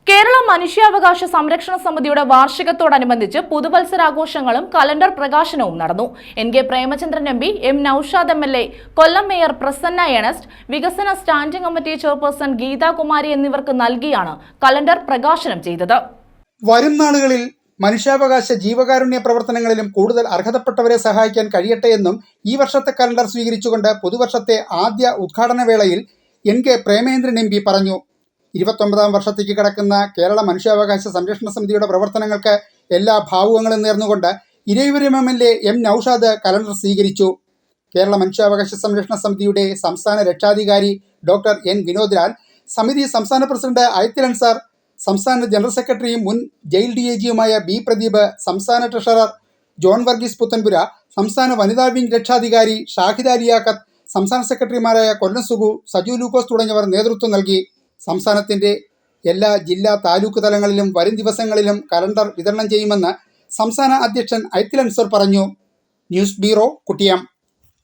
കേരള മനുഷ്യാവകാശ സംരക്ഷണ സമിതിയുടെ വാർഷികത്തോടനുബന്ധിച്ച് പുതുവത്സരാഘോഷങ്ങളും കലണ്ടർ പ്രകാശനവും നടന്നു. N.K. Premachandran MP, M. Noushad MLA, Kollam mayor Prasanna Ernest, വികസന സ്റ്റാൻഡിംഗ് കമ്മിറ്റി ചെയർപേഴ്സൺ ഗീതാകുമാരി എന്നിവർക്ക് നൽകിയാണ് കലണ്ടർ പ്രകാശനം ചെയ്തത്. വരും നാളുകളിൽ മനുഷ്യാവകാശ ജീവകാരുണ്യ പ്രവർത്തനങ്ങളിലും കൂടുതൽ അർഹതപ്പെട്ടവരെ സഹായിക്കാൻ കഴിയട്ടെ എന്നും ഈ വർഷത്തെ കലണ്ടർ സ്വീകരിച്ചുകൊണ്ട് പുതുവർഷത്തെ ആദ്യ ഉദ്ഘാടന വേളയിൽ N.K. പ്രേമചന്ദ്രൻ MP പറഞ്ഞു. 29ാം വർഷത്തേക്ക് കടക്കുന്ന കേരള മനുഷ്യാവകാശ സംരക്ഷണ സമിതിയുടെ പ്രവർത്തനങ്ങൾക്ക് എല്ലാ ഭാവുകങ്ങളും നേർന്നുകൊണ്ട് Eravipuram MLA M. Noushad calendar സ്വീകരിച്ചു. കേരള മനുഷ്യാവകാശ സംരക്ഷണ സമിതിയുടെ സംസ്ഥാന രക്ഷാധികാരി ഡോക്ടർ N. വിനോദ് ലാൽ, സമിതി സംസ്ഥാന പ്രസിഡന്റ് അയത്തിൽ അൻസാർ, സംസ്ഥാന ജനറൽ സെക്രട്ടറിയും മുൻ ജയിൽ DIGയുമായ B. പ്രദീപ്, സംസ്ഥാന ട്രഷറർ ജോൺ വർഗീസ് പുത്തൻപുര, സംസ്ഥാന വനിതാ വിംഗ് രക്ഷാധികാരി ഷാഹിദ ലിയാഖത്ത്, സംസ്ഥാന സെക്രട്ടറിമാരായ കൊല്ലം സുഗു, സജു ലൂക്കോസ് തുടങ്ങിയവർ നേതൃത്വം നൽകി. സംസ്ഥാനത്തിൻ്റെ എല്ലാ ജില്ലാ താലൂക്ക് തലങ്ങളിലും വരും ദിവസങ്ങളിലും കലണ്ടർ വിതരണം ചെയ്യുമെന്ന് സംസ്ഥാന അധ്യക്ഷൻ അയത്തിൽ അൻസാർ പറഞ്ഞു. News bureau, കുട്ടിയം.